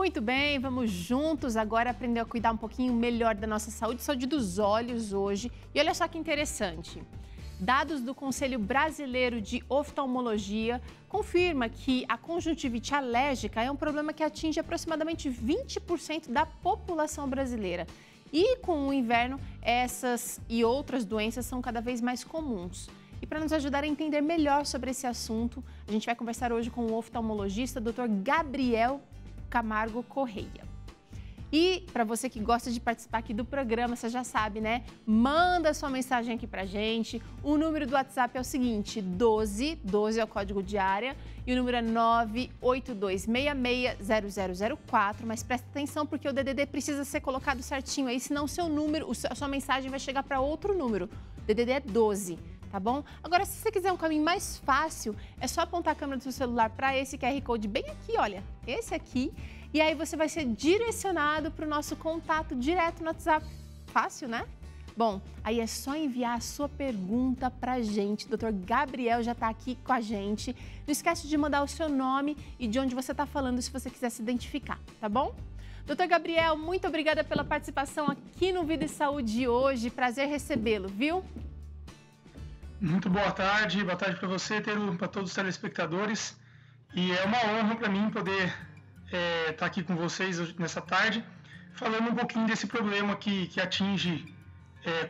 Muito bem, vamos juntos agora aprender a cuidar um pouquinho melhor da nossa saúde dos olhos hoje. E olha só que interessante. Dados do Conselho Brasileiro de Oftalmologia confirma que a conjuntivite alérgica é um problema que atinge aproximadamente 20% da população brasileira. E com o inverno, essas e outras doenças são cada vez mais comuns. E para nos ajudar a entender melhor sobre esse assunto, a gente vai conversar hoje com o oftalmologista Dr. Gabriel Camargo Correia. E para você que gosta de participar aqui do programa, você já sabe, né? Manda sua mensagem aqui pra gente. O número do WhatsApp é o seguinte, 12 é o código de área e o número é 982660004. Mas presta atenção porque o DDD precisa ser colocado certinho aí, senão seu número, a sua mensagem vai chegar para outro número. O DDD é 12. Tá bom? Agora, se você quiser um caminho mais fácil, é só apontar a câmera do seu celular para esse QR Code bem aqui, olha, esse aqui. E aí você vai ser direcionado para o nosso contato direto no WhatsApp. Fácil, né? Bom, aí é só enviar a sua pergunta para a gente. Dr. Gabriel já está aqui com a gente. Não esquece de mandar o seu nome e de onde você está falando, se você quiser se identificar, tá bom? Dr. Gabriel, muito obrigada pela participação aqui no Vida e Saúde hoje. Prazer recebê-lo, viu? Muito boa tarde para você, para todos os telespectadores. E é uma honra para mim poder estar aqui com vocês nessa tarde, falando um pouquinho desse problema que atinge,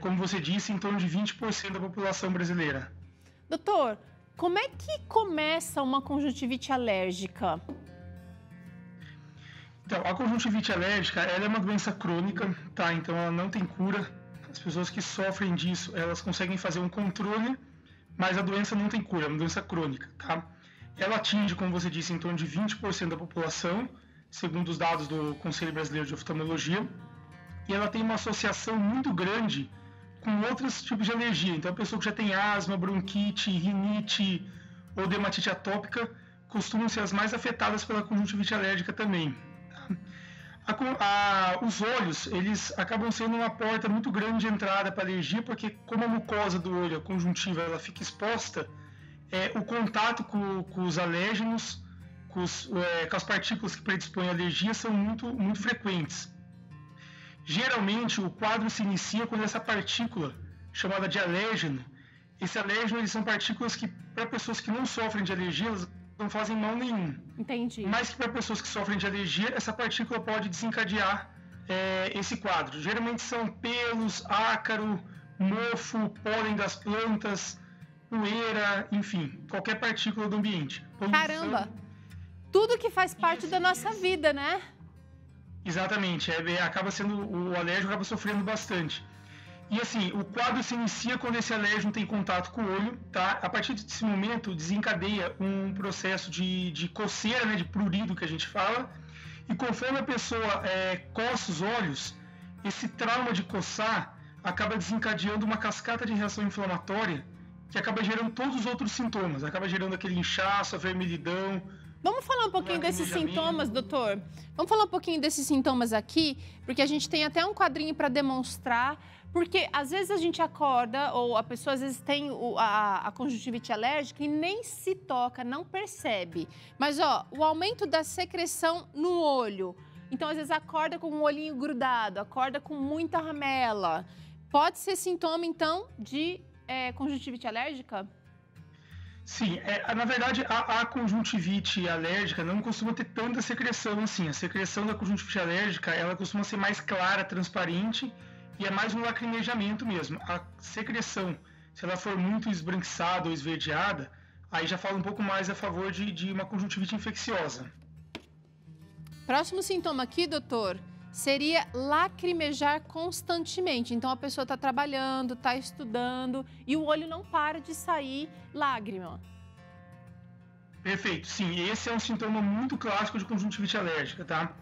como você disse, em torno de 20% da população brasileira. Doutor, como é que começa uma conjuntivite alérgica? Então, a conjuntivite alérgica, ela é uma doença crônica, tá? Então ela não tem cura. As pessoas que sofrem disso, elas conseguem fazer um controle, mas a doença não tem cura, é uma doença crônica, tá? Ela atinge, como você disse, em torno de 20% da população, segundo os dados do Conselho Brasileiro de Oftalmologia, e ela tem uma associação muito grande com outros tipos de alergia. Então, a pessoa que já tem asma, bronquite, rinite ou dermatite atópica costumam ser as mais afetadas pela conjuntivite alérgica também, tá? Os olhos, eles acabam sendo uma porta muito grande de entrada para a alergia, porque como a mucosa do olho, a conjuntiva, ela fica exposta, o contato com os alérgenos, com as partículas que predispõem à alergia são muito frequentes. Geralmente, o quadro se inicia quando essa partícula, chamada de alérgeno, esse alérgeno, eles são partículas que, para pessoas que não sofrem de alergia, elas não fazem mal nenhum. Entendi. Mas que para pessoas que sofrem de alergia, essa partícula pode desencadear esse quadro. Geralmente são pelos, ácaro, mofo, pólen das plantas, poeira, enfim, qualquer partícula do ambiente. Caramba! Tudo que faz parte da nossa vida, né? Exatamente. O alérgico acaba sofrendo bastante. E assim, o quadro se inicia quando esse alérgeno tem contato com o olho, tá? A partir desse momento, desencadeia um processo de coceira, né, de prurido que a gente fala. E conforme a pessoa coça os olhos, esse trauma de coçar acaba desencadeando uma cascata de reação inflamatória que acaba gerando todos os outros sintomas. Acaba gerando aquele inchaço, a vermelhidão. Vamos falar um pouquinho desses sintomas, doutor? Vamos falar um pouquinho desses sintomas aqui, porque a gente tem até um quadrinho para demonstrar. Porque às vezes a gente acorda, ou a pessoa às vezes tem a conjuntivite alérgica e nem se toca, não percebe. Mas, ó, o aumento da secreção no olho. Então, às vezes acorda com um olhinho grudado, acorda com muita ramela. Pode ser sintoma, então, de conjuntivite alérgica? Sim, na verdade, a conjuntivite alérgica não costuma ter tanta secreção assim. A secreção da conjuntivite alérgica, ela costuma ser mais clara, transparente, e é mais um lacrimejamento mesmo. A secreção, se ela for muito esbranquiçada ou esverdeada, aí já fala um pouco mais a favor de uma conjuntivite infecciosa. Próximo sintoma aqui, doutor, seria lacrimejar constantemente. Então, a pessoa está trabalhando, está estudando e o olho não para de sair lágrima. Perfeito, sim. Esse é um sintoma muito clássico de conjuntivite alérgica, tá?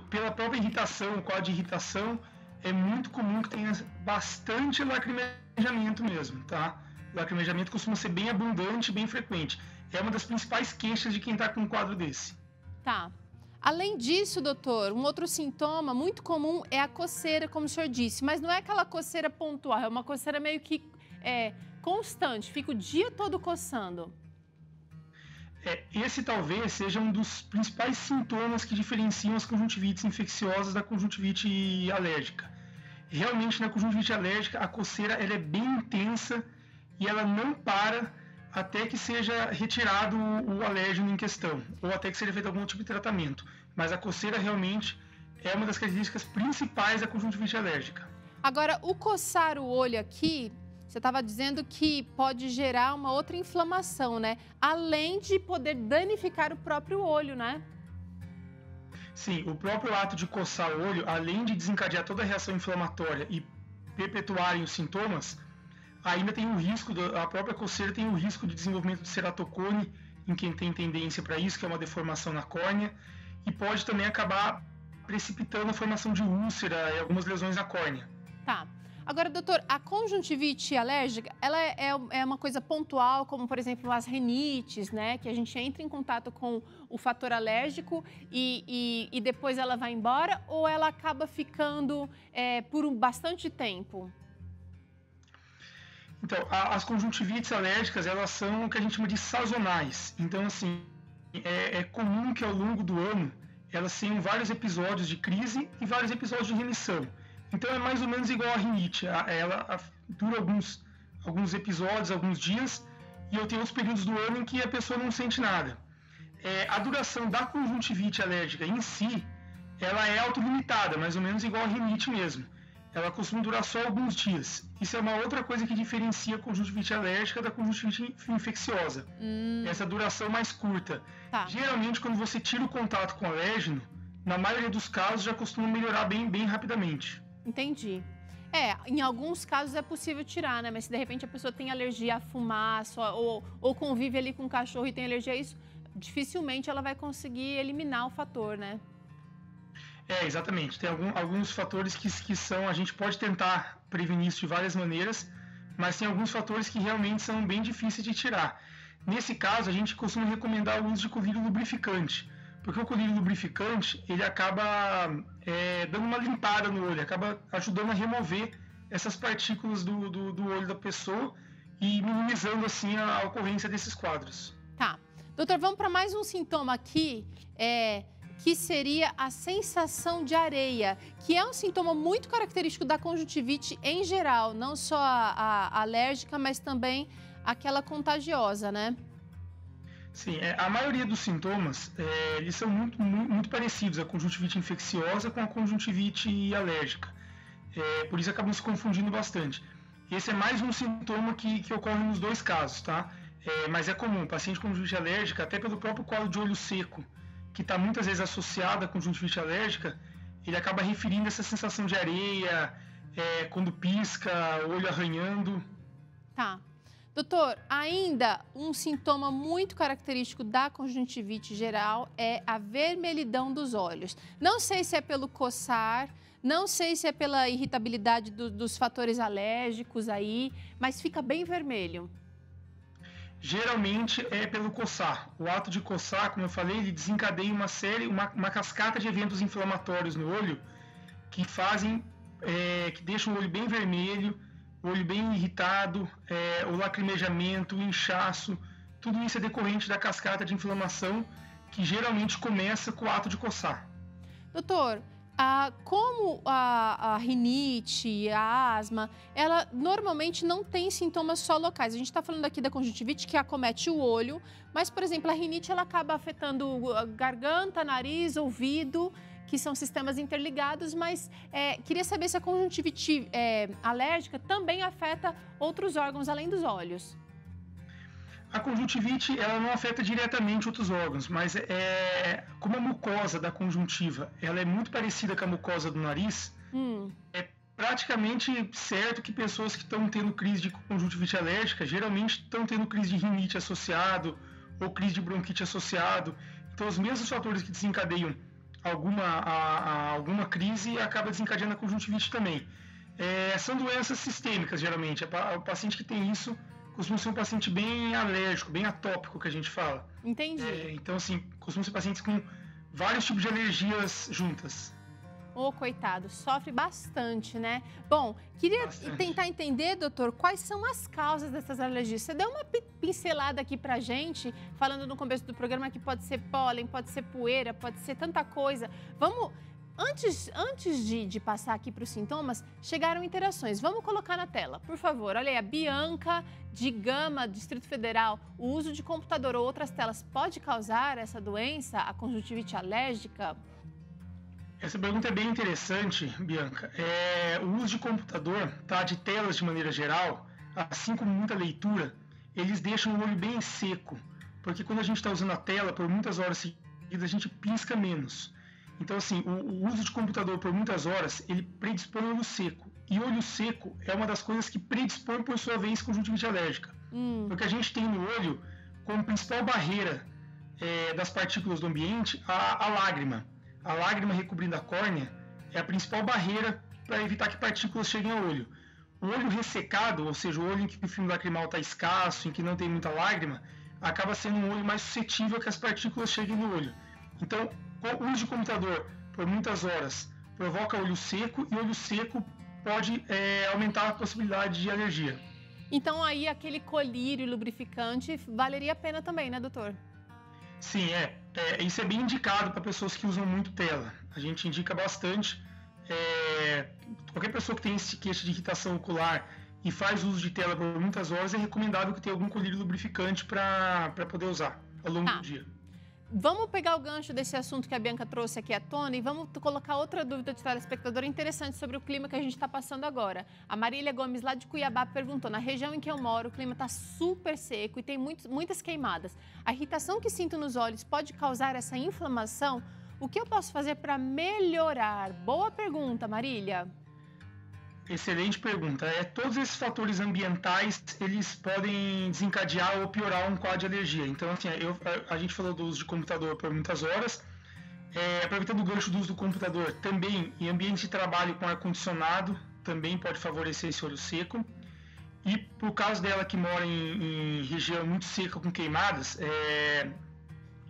Pela própria irritação, o quadro de irritação, é muito comum que tenha bastante lacrimejamento mesmo, tá? O lacrimejamento costuma ser bem abundante, bem frequente. É uma das principais queixas de quem está com um quadro desse. Tá. Além disso, doutor, um outro sintoma muito comum é a coceira, como o senhor disse. Mas não é aquela coceira pontual, é uma coceira meio que constante, fica o dia todo coçando. Esse talvez seja um dos principais sintomas que diferenciam as conjuntivites infecciosas da conjuntivite alérgica. Realmente, na conjuntivite alérgica, a coceira ela é bem intensa e ela não para até que seja retirado o alérgeno em questão, ou até que seja feito algum tipo de tratamento. Mas a coceira realmente é uma das características principais da conjuntivite alérgica. Agora, o coçar o olho aqui, você estava dizendo que pode gerar uma outra inflamação, né? Além de poder danificar o próprio olho, né? Sim, o próprio ato de coçar o olho, além de desencadear toda a reação inflamatória e perpetuarem os sintomas, ainda tem o risco, a própria coceira tem o risco de desenvolvimento de ceratocone em quem tem tendência para isso, que é uma deformação na córnea, e pode também acabar precipitando a formação de úlcera e algumas lesões na córnea. Tá. Agora, doutor, a conjuntivite alérgica, ela é uma coisa pontual, como, por exemplo, as rinites, né? Que a gente entra em contato com o fator alérgico e depois ela vai embora, ou ela acaba ficando por bastante tempo? Então, as conjuntivites alérgicas, elas são o que a gente chama de sazonais. Então, assim, é comum que ao longo do ano elas tenham vários episódios de crise e vários episódios de remissão. Então, é mais ou menos igual a rinite. Ela dura alguns episódios, alguns dias, e eu tenho os períodos do ano em que a pessoa não sente nada. A duração da conjuntivite alérgica em si, ela é autolimitada, mais ou menos igual a rinite mesmo. Ela costuma durar só alguns dias. Isso é uma outra coisa que diferencia a conjuntivite alérgica da conjuntivite infecciosa. Essa duração mais curta. Tá. Geralmente, quando você tira o contato com o alérgeno, na maioria dos casos já costuma melhorar bem rapidamente. Entendi. Em alguns casos é possível tirar, né? Mas se de repente a pessoa tem alergia à fumaça ou convive ali com um cachorro e tem alergia a isso, dificilmente ela vai conseguir eliminar o fator, né? Exatamente. Tem alguns fatores que são... A gente pode tentar prevenir isso de várias maneiras, mas tem alguns fatores que realmente são bem difíceis de tirar. Nesse caso, a gente costuma recomendar o uso de colírio lubrificante, porque o colírio lubrificante, ele acaba dando uma limpada no olho, acaba ajudando a remover essas partículas do olho da pessoa e minimizando, assim, a ocorrência desses quadros. Tá. Doutor, vamos para mais um sintoma aqui, que seria a sensação de areia, que é um sintoma muito característico da conjuntivite em geral, não só a alérgica, mas também aquela contagiosa, né? Sim, a maioria dos sintomas, eles são muito parecidos, a conjuntivite infecciosa com a conjuntivite alérgica. Por isso acabam se confundindo bastante. Esse é mais um sintoma que ocorre nos dois casos, tá? Mas é comum, o paciente com conjuntivite alérgica, até pelo próprio quadro de olho seco, que está muitas vezes associado à conjuntivite alérgica, ele acaba referindo essa sensação de areia, quando pisca, olho arranhando. Tá. Doutor, ainda um sintoma muito característico da conjuntivite geral é a vermelhidão dos olhos. Não sei se é pelo coçar, não sei se é pela irritabilidade dos fatores alérgicos aí, mas fica bem vermelho. Geralmente é pelo coçar. O ato de coçar, como eu falei, ele desencadeia uma cascata de eventos inflamatórios no olho que que deixam o olho bem vermelho, o olho bem irritado, o lacrimejamento, o inchaço, tudo isso é decorrente da cascata de inflamação que geralmente começa com o ato de coçar. Doutor, como a rinite, a asma, ela normalmente não tem sintomas só locais. A gente está falando aqui da conjuntivite que acomete o olho, mas, por exemplo, a rinite ela acaba afetando a garganta, nariz, ouvido, que são sistemas interligados, mas queria saber se a conjuntivite alérgica também afeta outros órgãos além dos olhos. A conjuntivite ela não afeta diretamente outros órgãos, mas como a mucosa da conjuntiva ela é muito parecida com a mucosa do nariz, é praticamente certo que pessoas que estão tendo crise de conjuntivite alérgica geralmente estão tendo crise de rinite associado ou crise de bronquite associado. Então, os mesmos fatores que desencadeiam alguma crise acaba desencadeando a conjuntivite também. São doenças sistêmicas, geralmente. O paciente que tem isso costuma ser um paciente bem alérgico, bem atópico, que a gente fala. Entendi. Então, assim, costumam ser pacientes com vários tipos de alergias juntas. Ô, coitado, sofre bastante, né? Bom, queria tentar entender, doutor, quais são as causas dessas alergias. Você deu uma pincelada aqui pra gente, falando no começo do programa que pode ser pólen, pode ser poeira, pode ser tanta coisa. Vamos... Antes de passar aqui para os sintomas, chegaram interações. Vamos colocar na tela, por favor. Olha aí, a Bianca de Gama, Distrito Federal. O uso de computador ou outras telas pode causar essa doença, a conjuntivite alérgica? Essa pergunta é bem interessante, Bianca. O uso de computador, tá, de telas de maneira geral, assim como muita leitura, eles deixam o olho bem seco, porque quando a gente está usando a tela por muitas horas seguidas, a gente pisca menos. Então, assim, o uso de computador por muitas horas, ele predispõe o olho seco. E olho seco é uma das coisas que predispõe, por sua vez, conjuntivite alérgica. Porque a gente tem no olho, como principal barreira das partículas do ambiente, a lágrima. A lágrima recobrindo a córnea é a principal barreira para evitar que partículas cheguem ao olho. O olho ressecado, ou seja, o olho em que o filme lacrimal está escasso, em que não tem muita lágrima, acaba sendo um olho mais suscetível a que as partículas cheguem no olho. Então, o uso de computador por muitas horas provoca olho seco e olho seco pode aumentar a possibilidade de alergia. Então aí aquele colírio lubrificante valeria a pena também, né, doutor? Sim, isso é bem indicado para pessoas que usam muito tela. A gente indica bastante. Qualquer pessoa que tem esse queixa de irritação ocular e faz uso de tela por muitas horas, é recomendável que tenha algum colírio lubrificante para poder usar ao longo do dia. Vamos pegar o gancho desse assunto que a Bianca trouxe aqui à tona e vamos colocar outra dúvida de telespectador interessante sobre o clima que a gente está passando agora. A Marília Gomes, lá de Cuiabá, perguntou: na região em que eu moro, o clima está super seco e tem muitas queimadas. A irritação que sinto nos olhos pode causar essa inflamação? O que eu posso fazer para melhorar? Boa pergunta, Marília. Excelente pergunta. Todos esses fatores ambientais, eles podem desencadear ou piorar um quadro de alergia. Então, assim, a gente falou do uso de computador por muitas horas. Aproveitando o gancho do uso do computador, também em ambiente de trabalho com ar-condicionado, também pode favorecer esse olho seco. E por causa dela que mora em região muito seca com queimadas,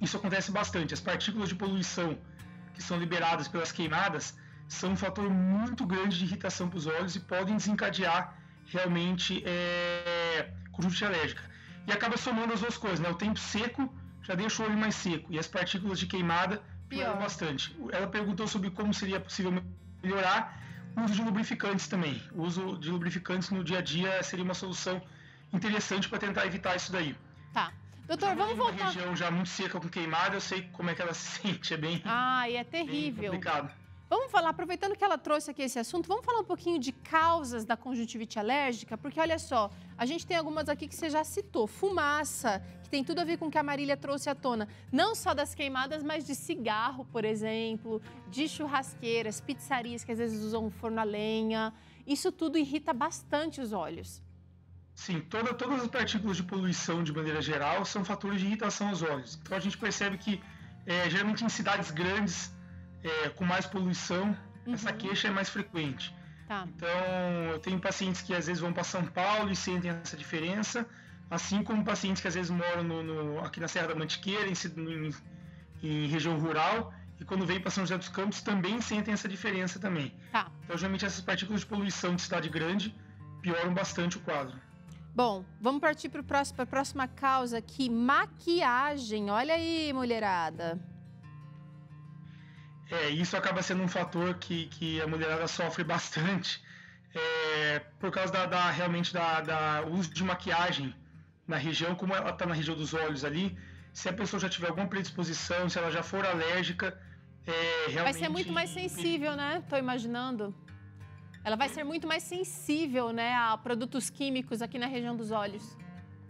isso acontece bastante. As partículas de poluição que são liberadas pelas queimadas são um fator muito grande de irritação para os olhos e podem desencadear realmente conjuntivite alérgica. E acaba somando as duas coisas, né? O tempo seco já deixa o olho mais seco e as partículas de queimada pioram bastante. Ela perguntou sobre como seria possível melhorar o uso de lubrificantes também. O uso de lubrificantes no dia a dia seria uma solução interessante para tentar evitar isso daí. Tá. Doutor, vamos voltar. Uma região já muito seca com queimada, eu sei como é que ela se sente, é bem terrível. Bem complicado. Vamos falar, aproveitando que ela trouxe aqui esse assunto, vamos falar um pouquinho de causas da conjuntivite alérgica, porque olha só, a gente tem algumas aqui que você já citou. Fumaça, que tem tudo a ver com o que a Marília trouxe à tona. Não só das queimadas, mas de cigarro, por exemplo, de churrasqueiras, pizzarias que às vezes usam forno a lenha. Isso tudo irrita bastante os olhos. Sim, todas as partículas de poluição, de maneira geral, são fatores de irritação aos olhos. Então a gente percebe que, geralmente em cidades grandes, com mais poluição, essa queixa é mais frequente. Tá. Então, eu tenho pacientes que às vezes vão para São Paulo e sentem essa diferença, assim como pacientes que às vezes moram aqui na Serra da Mantiqueira, em região rural, e quando vêm para São José dos Campos também sentem essa diferença também. Tá. Então, geralmente essas partículas de poluição de cidade grande pioram bastante o quadro. Bom, vamos partir para a próxima causa aqui, maquiagem. Olha aí, mulherada. Isso acaba sendo um fator que a mulherada sofre bastante, por causa realmente da uso de maquiagem na região, como ela está na região dos olhos ali. Se a pessoa já tiver alguma predisposição, se ela já for alérgica, realmente... Vai ser muito mais sensível, né? Estou imaginando. Ela vai ser muito mais sensível, né, a produtos químicos aqui na região dos olhos.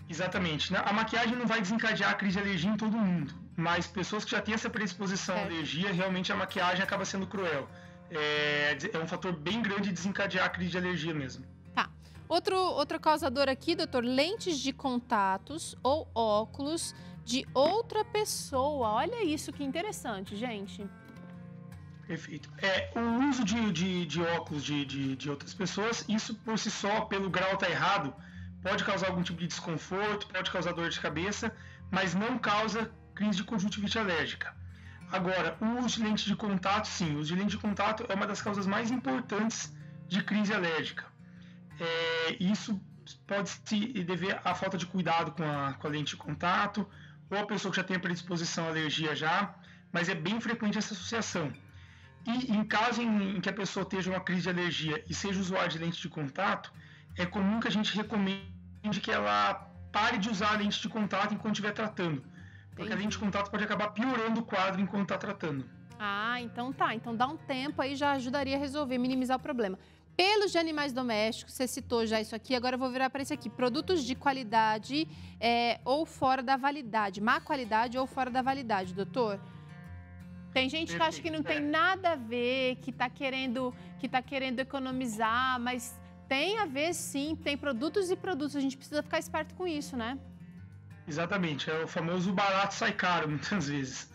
Exatamente. A maquiagem não vai desencadear a crise de alergia em todo mundo, mas pessoas que já têm essa predisposição à alergia, realmente a maquiagem acaba sendo cruel. É um fator bem grande de desencadear a crise de alergia mesmo. Tá. Outro causador aqui, doutor, lentes de contatos ou óculos de outra pessoa. Olha isso, que interessante, gente. Perfeito. O uso de óculos de outras pessoas, isso por si só, pelo grau tá errado, pode causar algum tipo de desconforto, pode causar dor de cabeça, mas não causa crise de conjuntivite alérgica. Agora, o uso de lente de contato, sim, o uso de lente de contato é uma das causas mais importantes de crise alérgica. Isso pode se dever à falta de cuidado com a lente de contato, ou a pessoa que já tem a predisposição à alergia já, mas é bem frequente essa associação. E em caso em que a pessoa esteja uma crise de alergia e seja usuária de lente de contato, é comum que a gente recomende que ela pare de usar a lente de contato enquanto estiver tratando. Porque a lente de contato pode acabar piorando o quadro enquanto está tratando. Ah, então tá. Então dá um tempo aí, já ajudaria a resolver, minimizar o problema. Pelos de animais domésticos, você citou já isso aqui, agora eu vou virar para esse aqui. Produtos de qualidade ou fora da validade. Má qualidade ou fora da validade, doutor? Tem gente que acha que não tem nada a ver, que está querendo economizar, mas tem a ver sim, tem produtos e produtos. A gente precisa ficar esperto com isso, né? Exatamente, é o famoso barato sai caro, muitas vezes.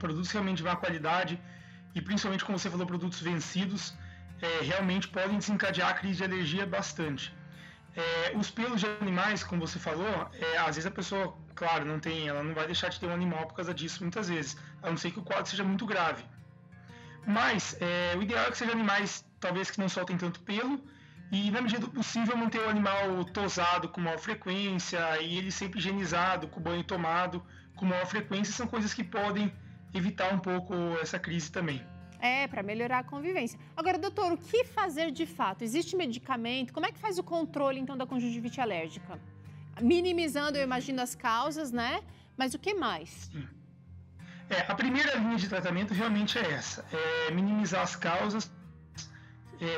Produtos realmente de má qualidade e principalmente, como você falou, produtos vencidos, realmente podem desencadear a crise de alergia bastante. Os pelos de animais, como você falou, às vezes a pessoa, claro, ela não vai deixar de ter um animal por causa disso muitas vezes, a não ser que o quadro seja muito grave. Mas o ideal é que sejam animais, talvez, que não soltem tanto pelo, e na medida do possível manter o animal tosado com maior frequência e ele sempre higienizado, com banho tomado com maior frequência, são coisas que podem evitar um pouco essa crise também. Para melhorar a convivência. Agora, doutor, o que fazer de fato? Existe medicamento? Como é que faz o controle, então, da conjuntivite alérgica? Minimizando, eu imagino, as causas, né? Mas o que mais? Sim. A primeira linha de tratamento realmente é essa. Minimizar as causas,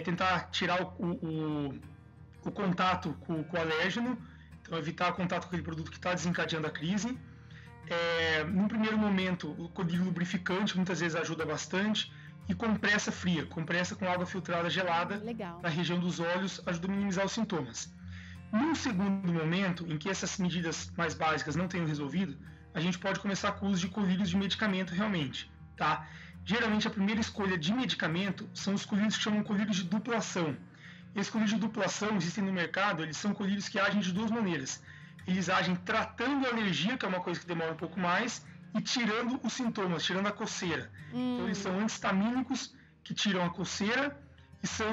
tentar tirar o contato com o alérgeno, então evitar o contato com aquele produto que está desencadeando a crise. No primeiro momento, o colírio lubrificante muitas vezes ajuda bastante, e compressa fria, compressa com água filtrada gelada na região dos olhos, ajuda a minimizar os sintomas. Num segundo momento, em que essas medidas mais básicas não tenham resolvido, a gente pode começar com o uso de colírios de medicamento realmente, tá? Geralmente a primeira escolha de medicamento são os colírios que chamam colírios de dupla ação. Esses colírios de dupla ação existem no mercado, eles são colírios que agem de duas maneiras. Eles agem tratando a alergia, que é uma coisa que demora um pouco mais, e tirando os sintomas, tirando a coceira. Então eles são antistamínicos que tiram a coceira e são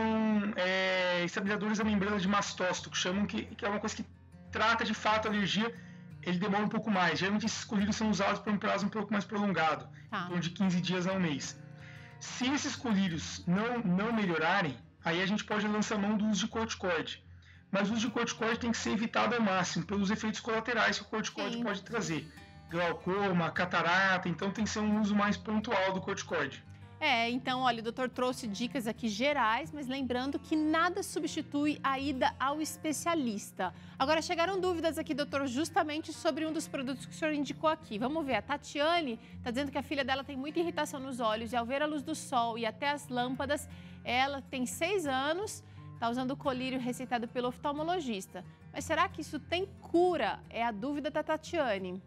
estabilizadores da membrana de mastócito, que chamam que é uma coisa que trata de fato a alergia. Ele demora um pouco mais. Geralmente esses colírios são usados por um prazo um pouco mais prolongado, em torno de 15 dias a um mês. Se esses colírios não melhorarem, aí a gente pode lançar mão do uso de corticoide. Mas o uso de corticoide tem que ser evitado ao máximo, pelos efeitos colaterais que o corticoide pode trazer. Glaucoma, catarata, então tem que ser um uso mais pontual do corticoide. Então, olha, o doutor trouxe dicas aqui gerais, mas lembrando que nada substitui a ida ao especialista. Agora, chegaram dúvidas aqui, doutor, justamente sobre um dos produtos que o senhor indicou aqui. Vamos ver, a Tatiane está dizendo que a filha dela tem muita irritação nos olhos e ao ver a luz do sol e até as lâmpadas, ela tem 6 anos, está usando o colírio receitado pelo oftalmologista. Mas será que isso tem cura? É a dúvida da Tatiane.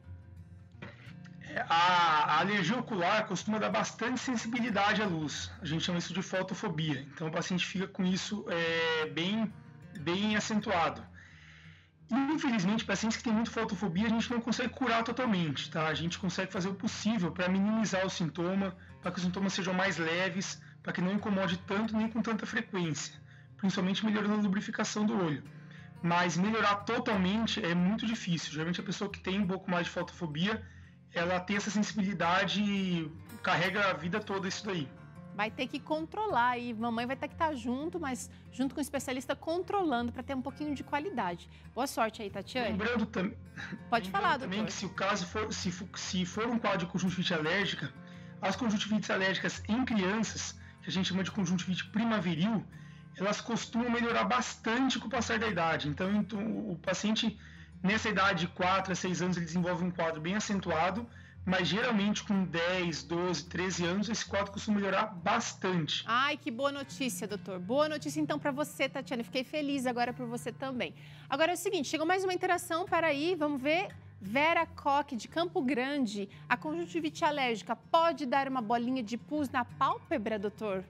A alergia ocular costuma dar bastante sensibilidade à luz. A gente chama isso de fotofobia. Então o paciente fica com isso bem acentuado. Infelizmente, pacientes que têm muito fotofobia, a gente não consegue curar totalmente, tá? A gente consegue fazer o possível para minimizar o sintoma, para que os sintomas sejam mais leves, para que não incomode tanto nem com tanta frequência, principalmente melhorando a lubrificação do olho. Mas melhorar totalmente é muito difícil. Geralmente a pessoa que tem um pouco mais de fotofobia, ela tem essa sensibilidade e carrega a vida toda isso daí. Vai ter que controlar e mamãe vai ter que estar junto, mas junto com o especialista controlando para ter um pouquinho de qualidade. Boa sorte aí, Tatiane. Lembrando também, também que se o caso for um quadro de conjuntivite alérgica, as conjuntivites alérgicas em crianças, que a gente chama de conjuntivite primaveril, elas costumam melhorar bastante com o passar da idade. Então o paciente nessa idade de 4 a 6 anos ele desenvolve um quadro bem acentuado, mas geralmente com 10, 12, 13 anos esse quadro costuma melhorar bastante. Ai, que boa notícia, doutor. Boa notícia então para você, Tatiana. Fiquei feliz agora por você também. Agora é o seguinte, chegou mais uma interação para aí, vamos ver. Vera Coque, de Campo Grande. A conjuntivite alérgica pode dar uma bolinha de pus na pálpebra, doutor?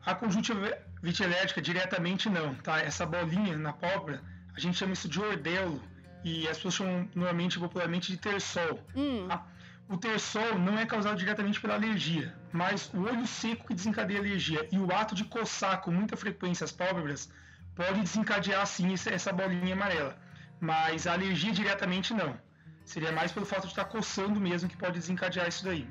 A conjuntivite alérgica diretamente não, tá? Essa bolinha na pálpebra, a gente chama isso de ordelo e as pessoas chamam normalmente popularmente de terçol. Tá? O terçol não é causado diretamente pela alergia, mas o olho seco que desencadeia a alergia e o ato de coçar com muita frequência as pálpebras pode desencadear sim essa bolinha amarela, mas a alergia diretamente não. Seria mais pelo fato de estar coçando mesmo que pode desencadear isso daí.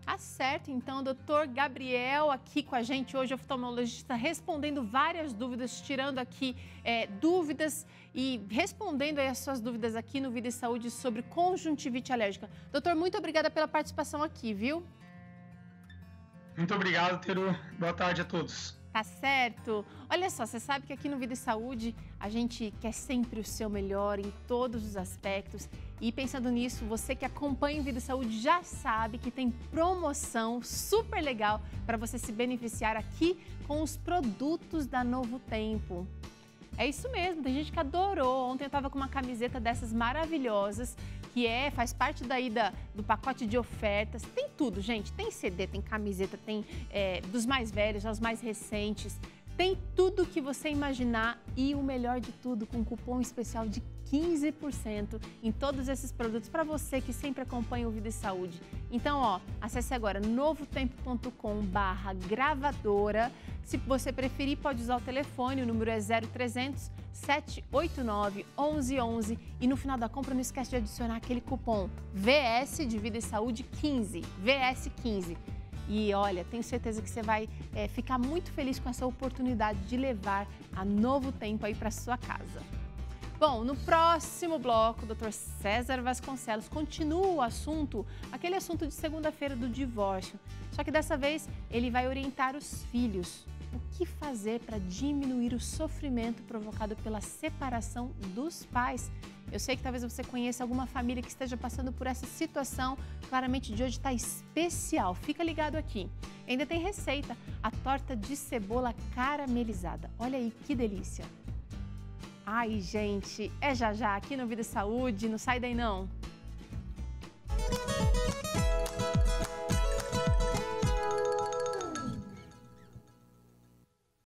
Tá certo, então, doutor Gabriel aqui com a gente hoje, oftalmologista, respondendo várias dúvidas, tirando aqui dúvidas e respondendo aí as suas dúvidas aqui no Vida e Saúde sobre conjuntivite alérgica. Doutor, muito obrigada pela participação aqui, viu? Muito obrigado, Teru. Boa tarde a todos. Tá certo. Olha só, você sabe que aqui no Vida e Saúde a gente quer sempre o seu melhor em todos os aspectos. E pensando nisso, você que acompanha o Vida e Saúde já sabe que tem promoção super legal para você se beneficiar aqui com os produtos da Novo Tempo. É isso mesmo, tem gente que adorou. Ontem eu estava com uma camiseta dessas maravilhosas, que faz parte daí do pacote de ofertas. Tem tudo, gente. Tem CD, tem camiseta, tem dos mais velhos aos mais recentes. Tem tudo que você imaginar e o melhor de tudo, com um cupom especial de 15% em todos esses produtos para você que sempre acompanha o Vida e Saúde. Então, ó, acesse agora novotempo.com/gravadora. Se você preferir, pode usar o telefone, o número é 0300 789 1111 e no final da compra não esquece de adicionar aquele cupom VS de Vida e Saúde 15, VS 15. E olha, tenho certeza que você vai ficar muito feliz com essa oportunidade de levar a Novo Tempo aí para sua casa. Bom, no próximo bloco, o Dr. César Vasconcelos continua o assunto, aquele assunto de segunda-feira do divórcio. Só que dessa vez ele vai orientar os filhos. O que fazer para diminuir o sofrimento provocado pela separação dos pais? Eu sei que talvez você conheça alguma família que esteja passando por essa situação. Claramente de hoje está especial. Fica ligado aqui. Ainda tem receita, a torta de cebola caramelizada. Olha aí que delícia. Ai, gente, é já já aqui no Vida e Saúde. Não sai daí não.